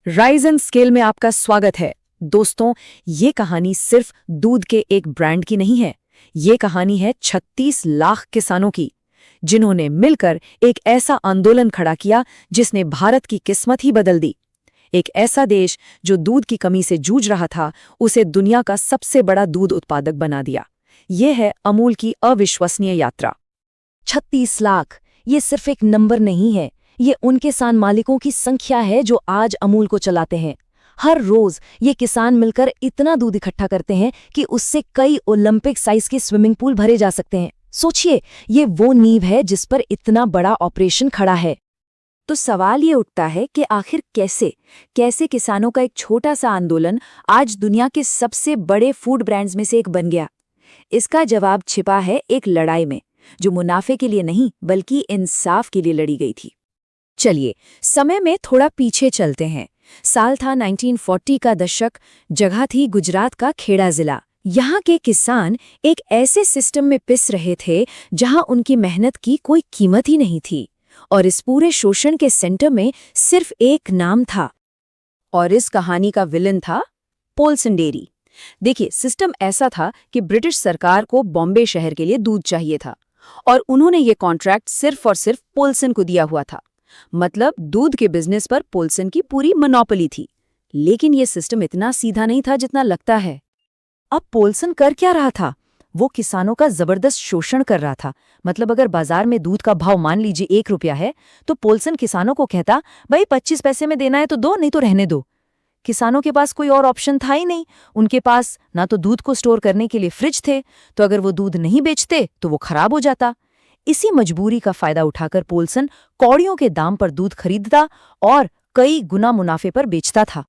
Rise and scale में आपका स्वागत है। दोस्तों, ये कहानी सिर्फ दूध के एक ब्रांड की नहीं है। ये कहानी है 36 लाख किसानों की, जिन्होंने मिलकर एक ऐसा आंदोलन खड़ा किया जिसने भारत की किस्मत ही बदल दी। एक ऐसा देश जो दूध की कमी से जूझ रहा था, उसे दुनिया का सबसे बड़ा दूध उत्पादक बना दिया। ये है अमूल की अविश्वसनीय यात्रा। 36 लाख ये सिर्फ एक नंबर नहीं है, ये उन किसान मालिकों की संख्या है जो आज अमूल को चलाते हैं। हर रोज ये किसान मिलकर इतना दूध इकट्ठा करते हैं कि उससे कई ओलंपिक साइज के स्विमिंग पूल भरे जा सकते हैं। सोचिए, ये वो नींव है जिस पर इतना बड़ा ऑपरेशन खड़ा है। तो सवाल ये उठता है कि आखिर कैसे किसानों का एक छोटा सा आंदोलन आज दुनिया के सबसे बड़े फूड ब्रांड्स में से एक बन गया। इसका जवाब छिपा है एक लड़ाई में, जो मुनाफे के लिए नहीं बल्कि इंसाफ के लिए लड़ी गई थी। चलिए समय में थोड़ा पीछे चलते हैं। साल था 1940 का दशक। जगह थी गुजरात का खेड़ा जिला। यहाँ के किसान एक ऐसे सिस्टम में पिस रहे थे जहाँ उनकी मेहनत की कोई कीमत ही नहीं थी, और इस पूरे शोषण के सेंटर में सिर्फ एक नाम था, और इस कहानी का विलन था पोल्सन डेयरी। देखिए, सिस्टम ऐसा था कि ब्रिटिश सरकार को बॉम्बे शहर के लिए दूध चाहिए था, और उन्होंने ये कॉन्ट्रैक्ट सिर्फ और सिर्फ पोल्सन को दिया हुआ था। मतलब दूध के बिजनेस पर पोल्सन की पूरी मोनोपोली थी। लेकिन ये सिस्टम इतना सीधा नहीं था जितना लगता है। अब पोल्सन कर क्या रहा था? वो किसानों का जबरदस्त शोषण कर रहा था। मतलब अगर बाजार में दूध का भाव मान लीजिए 1 रुपया है, तो पोल्सन किसानों को कहता, भाई 25 पैसे में देना है तो दो, नहीं तो रहने दो। किसानों के पास कोई और ऑप्शन था ही नहीं। उनके पास ना तो दूध को स्टोर करने के लिए फ्रिज थे, तो अगर वो दूध नहीं बेचते तो वो खराब हो जाता। इसी मजबूरी का फायदा उठाकर पोल्सन कौड़ियों के दाम पर दूध खरीदता और कई गुना मुनाफे पर बेचता था।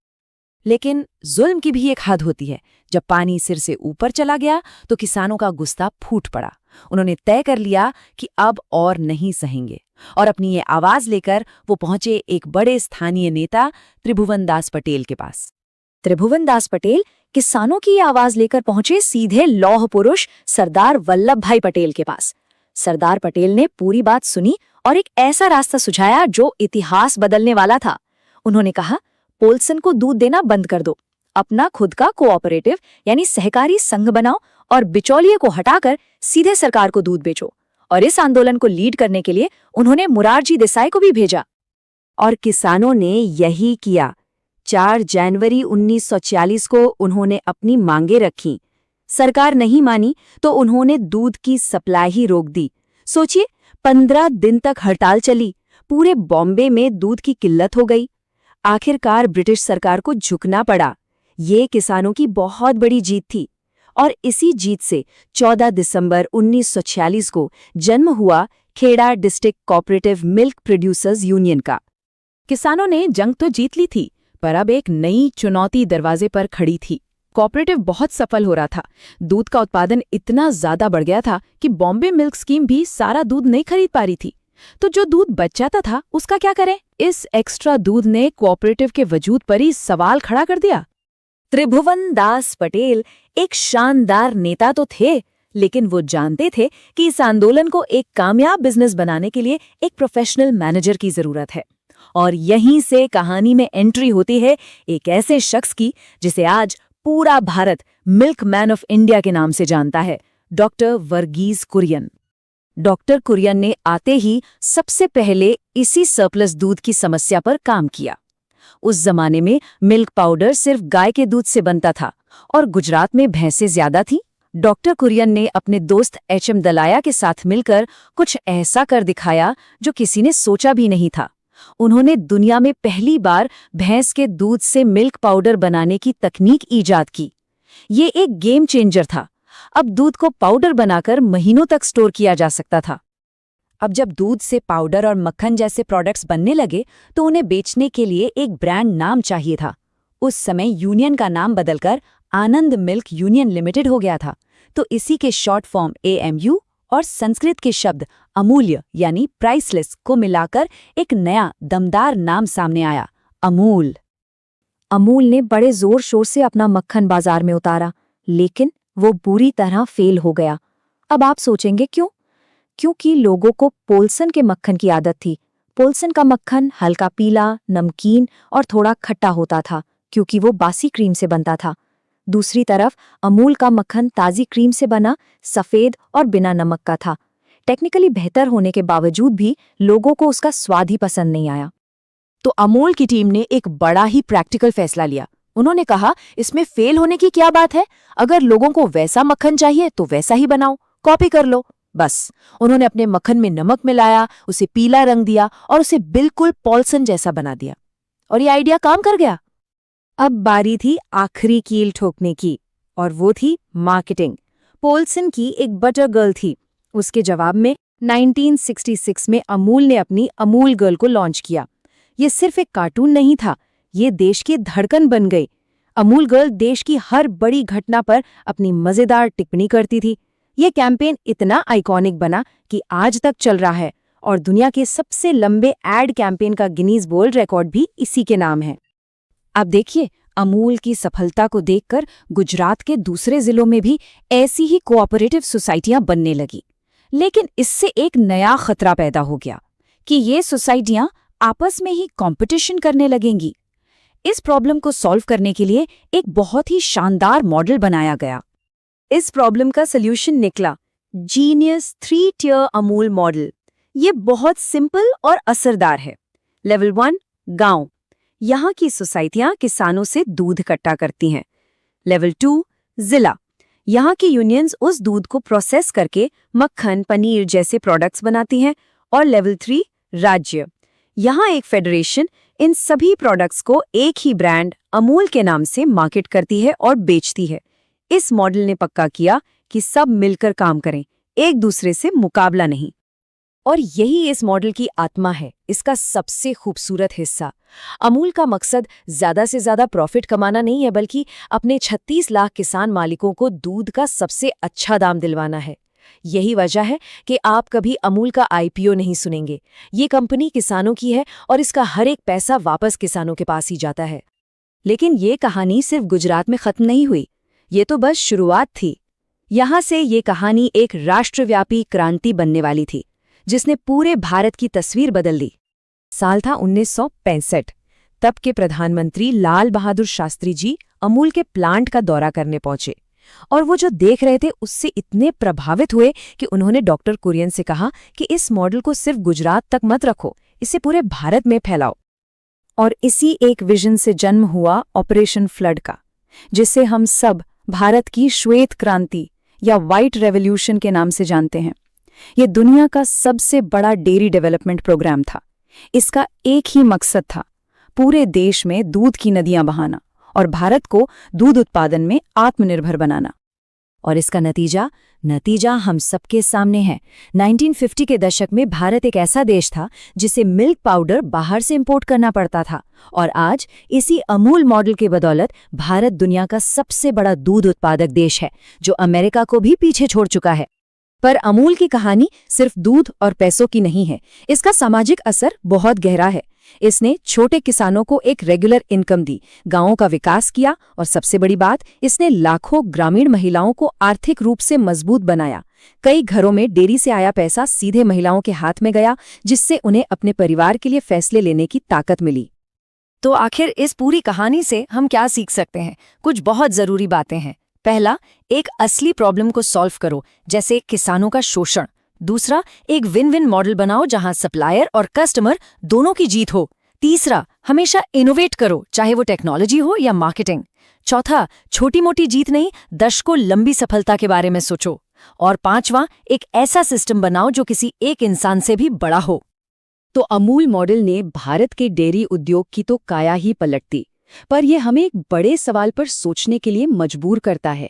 लेकिन जुल्म की भी एक हद होती है। जब पानी सिर से ऊपर चला गया तो किसानों का गुस्सा फूट पड़ा। उन्होंने तय कर लिया कि अब और नहीं सहेंगे, और अपनी ये आवाज लेकर वो पहुंचे एक बड़े स्थानीय नेता त्रिभुवन दास पटेल के पास। त्रिभुवन दास पटेल किसानों की ये आवाज लेकर पहुंचे सीधे लौह पुरुष सरदार वल्लभ भाई पटेल के पास। सरदार पटेल ने पूरी बात सुनी और एक ऐसा रास्ता सुझाया जो इतिहास बदलने वाला था। उन्होंने कहा, पोल्सन को दूध देना बंद कर दो, अपना खुद का कोऑपरेटिव यानी सहकारी संघ बनाओ, और बिचौलिए को हटाकर सीधे सरकार को दूध बेचो। और इस आंदोलन को लीड करने के लिए उन्होंने मोरारजी देसाई को भी भेजा। और किसानों ने यही किया। 4 जनवरी 1940 को उन्होंने अपनी मांगे रखी। सरकार नहीं मानी तो उन्होंने दूध की सप्लाई ही रोक दी। सोचिए, 15 दिन तक हड़ताल चली। पूरे बॉम्बे में दूध की किल्लत हो गई। आखिरकार ब्रिटिश सरकार को झुकना पड़ा। ये किसानों की बहुत बड़ी जीत थी, और इसी जीत से 14 दिसंबर 1946 को जन्म हुआ Kheda district cooperative milk producers union का। किसानों ने जंग तो जीत ली थी, पर अब एक नई चुनौती दरवाजे पर खड़ी थी। कोऑपरेटिव बहुत सफल हो रहा था। दूध का उत्पादन इतना ज्यादा बढ़ गया था कि बॉम्बे मिल्क स्कीम भी सारा दूध नहीं खरीद पा रही थी। तो जो दूध बच जाता था उसका क्या करें? इस एक्स्ट्रा दूध ने कोऑपरेटिव के वजूद पर ही सवाल खड़ा कर दिया। त्रिभुवन दास पटेल एक शानदार नेता तो थे, लेकिन वो जानते थे कि इस आंदोलन को एक कामयाब बिजनेस बनाने के लिए एक प्रोफेशनल मैनेजर की जरूरत है। और यहीं से कहानी में एंट्री होती है एक ऐसे शख्स की जिसे आज पूरा Bharat milk man of India के नाम से जानता है, डॉक्टर वर्गीस कुरियन। डॉक्टर कुरियन ने आते ही सबसे पहले इसी सरप्लस दूध की समस्या पर काम किया। उस जमाने में मिल्क पाउडर सिर्फ गाय के दूध से बनता था, और गुजरात में भैंसें ज्यादा थीं। डॉक्टर कुरियन ने अपने दोस्त एच.एम. दलाया के साथ मिलकर कुछ ऐसा कर दिखाया जो किसी ने सोचा भी नहीं था। उन्होंने दुनिया में पहली बार भैंस के दूध से मिल्क पाउडर बनाने की तकनीक ईजाद की। ये एक गेम चेंजर था। अब दूध को पाउडर बनाकर महीनों तक स्टोर किया जा सकता था। अब जब दूध से पाउडर और मक्खन जैसे प्रोडक्ट्स बनने लगे तो उन्हें बेचने के लिए एक ब्रांड नाम चाहिए था। उस समय यूनियन का नाम बदलकर आनंद मिल्क यूनियन लिमिटेड हो गया था। तो इसी के शॉर्ट फॉर्म AMU और संस्कृत के शब्द अमूल्य यानी प्राइसलेस को मिलाकर एक नया दमदार नाम सामने आया, अमूल। अमूल ने बड़े जोर शोर से अपना मक्खन बाजार में उतारा, लेकिन वो बुरी तरह फेल हो गया। अब आप सोचेंगे क्यों? क्योंकि लोगों को पोल्सन के मक्खन की आदत थी। पोल्सन का मक्खन हल्का पीला, नमकीन और थोड़ा खट्टा होता था क्योंकि वो बासी क्रीम से बनता था। दूसरी तरफ अमूल का मक्खन ताज़ी क्रीम से बना, सफ़ेद और बिना नमक का था। टेक्निकली बेहतर होने के बावजूद भी लोगों को उसका स्वाद ही पसंद नहीं आया। तो अमूल की टीम ने एक बड़ा ही प्रैक्टिकल फैसला लिया। उन्होंने कहा, इसमें फेल होने की क्या बात है, अगर लोगों को वैसा मक्खन चाहिए तो वैसा ही बनाओ, कॉपी कर लो। बस उन्होंने अपने मक्खन में नमक मिलाया, उसे पीला रंग दिया और उसे बिल्कुल पॉल्सन जैसा बना दिया। और ये आइडिया काम कर गया। अब बारी थी आखिरी कील ठोकने की, और वो थी मार्केटिंग। पोल्सन की एक बटर गर्ल थी। उसके जवाब में 1966 में अमूल ने अपनी अमूल गर्ल को लॉन्च किया। ये सिर्फ एक कार्टून नहीं था, ये देश की धड़कन बन गई। अमूल गर्ल देश की हर बड़ी घटना पर अपनी मजेदार टिप्पणी करती थी। ये कैंपेन इतना आइकॉनिक बना कि आज तक चल रहा है, और दुनिया के सबसे लंबे एड कैंपेन का गिनीज वर्ल्ड रिकॉर्ड भी इसी के नाम है। अब देखिए, अमूल की सफलता को देखकर गुजरात के दूसरे जिलों में भी ऐसी ही कोऑपरेटिव सोसाइटियां बनने लगी। लेकिन इससे एक नया खतरा पैदा हो गया कि ये सोसाइटियां आपस में ही कंपटीशन करने लगेंगी। इस प्रॉब्लम को सॉल्व करने के लिए एक बहुत ही शानदार मॉडल बनाया गया। इस प्रॉब्लम का सल्यूशन निकला जीनियस 3 टियर अमूल मॉडल। ये बहुत सिंपल और असरदार है। लेवल 1 गांव, यहाँ की सोसाइटियां किसानों से दूध इकट्ठा करती हैं। लेवल 2 जिला, यहाँ की यूनियंस उस दूध को प्रोसेस करके मक्खन, पनीर जैसे प्रोडक्ट्स बनाती हैं। और लेवल 3 राज्य, यहाँ एक फेडरेशन इन सभी प्रोडक्ट्स को एक ही ब्रांड अमूल के नाम से मार्केट करती है और बेचती है। इस मॉडल ने पक्का किया कि सब मिलकर काम करें, एक दूसरे से मुकाबला नहीं। और यही इस मॉडल की आत्मा है, इसका सबसे खूबसूरत हिस्सा। अमूल का मकसद ज्यादा से ज्यादा प्रॉफिट कमाना नहीं है, बल्कि अपने 36 लाख किसान मालिकों को दूध का सबसे अच्छा दाम दिलवाना है। यही वजह है कि आप कभी अमूल का आईपीओ नहीं सुनेंगे। ये कंपनी किसानों की है और इसका हर एक पैसा वापस किसानों के पास ही जाता है। लेकिन ये कहानी सिर्फ गुजरात में खत्म नहीं हुई, ये तो बस शुरुआत थी। यहाँ से ये कहानी एक राष्ट्रव्यापी क्रांति बनने वाली थी, जिसने पूरे भारत की तस्वीर बदल दी। साल था 1965। तब के प्रधानमंत्री लाल बहादुर शास्त्री जी अमूल के प्लांट का दौरा करने पहुंचे, और वो जो देख रहे थे उससे इतने प्रभावित हुए कि उन्होंने डॉक्टर कुरियन से कहा कि इस मॉडल को सिर्फ गुजरात तक मत रखो, इसे पूरे भारत में फैलाओ। और इसी एक विजन से जन्म हुआ ऑपरेशन फ्लड का, जिसे हम सब भारत की श्वेत क्रांति या व्हाइट रेवोल्यूशन के नाम से जानते हैं। ये दुनिया का सबसे बड़ा डेयरी डेवलपमेंट प्रोग्राम था। इसका एक ही मकसद था, पूरे देश में दूध की नदियां बहाना और भारत को दूध उत्पादन में आत्मनिर्भर बनाना। और इसका नतीजा हम सबके सामने है। 1950 के दशक में भारत एक ऐसा देश था जिसे मिल्क पाउडर बाहर से इंपोर्ट करना पड़ता था, और आज इसी अमूल मॉडल के बदौलत भारत दुनिया का सबसे बड़ा दूध उत्पादक देश है, जो अमेरिका को भी पीछे छोड़ चुका है। पर अमूल की कहानी सिर्फ दूध और पैसों की नहीं है, इसका सामाजिक असर बहुत गहरा है। इसने छोटे किसानों को एक रेगुलर इनकम दी, गांवों का विकास किया, और सबसे बड़ी बात, इसने लाखों ग्रामीण महिलाओं को आर्थिक रूप से मजबूत बनाया। कई घरों में डेयरी से आया पैसा सीधे महिलाओं के हाथ में गया, जिससे उन्हें अपने परिवार के लिए फैसले लेने की ताकत मिली। तो आखिर इस पूरी कहानी से हम क्या सीख सकते हैं? कुछ बहुत जरूरी बातें हैं। पहला, एक असली प्रॉब्लम को सॉल्व करो, जैसे किसानों का शोषण। दूसरा, एक विन विन मॉडल बनाओ जहां सप्लायर और कस्टमर दोनों की जीत हो। तीसरा, हमेशा इनोवेट करो, चाहे वो टेक्नोलॉजी हो या मार्केटिंग। चौथा, छोटी मोटी जीत नहीं, दशकों लंबी सफलता के बारे में सोचो। और पांचवां, एक ऐसा सिस्टम बनाओ जो किसी एक इंसान से भी बड़ा हो। तो अमूल मॉडल ने भारत के डेयरी उद्योग की तो काया ही पलट दी, पर यह हमें एक बड़े सवाल पर सोचने के लिए मजबूर करता है।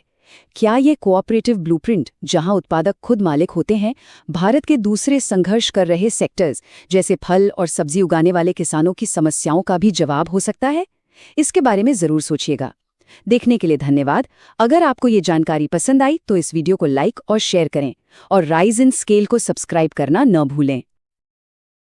क्या ये कोऑपरेटिव ब्लूप्रिंट, जहां उत्पादक खुद मालिक होते हैं, भारत के दूसरे संघर्ष कर रहे सेक्टर्स जैसे फल और सब्जी उगाने वाले किसानों की समस्याओं का भी जवाब हो सकता है? इसके बारे में जरूर सोचिएगा। देखने के लिए धन्यवाद। अगर आपको ये जानकारी पसंद आई तो इस वीडियो को लाइक और शेयर करें, और राइज इन स्केल को सब्सक्राइब करना न भूलें।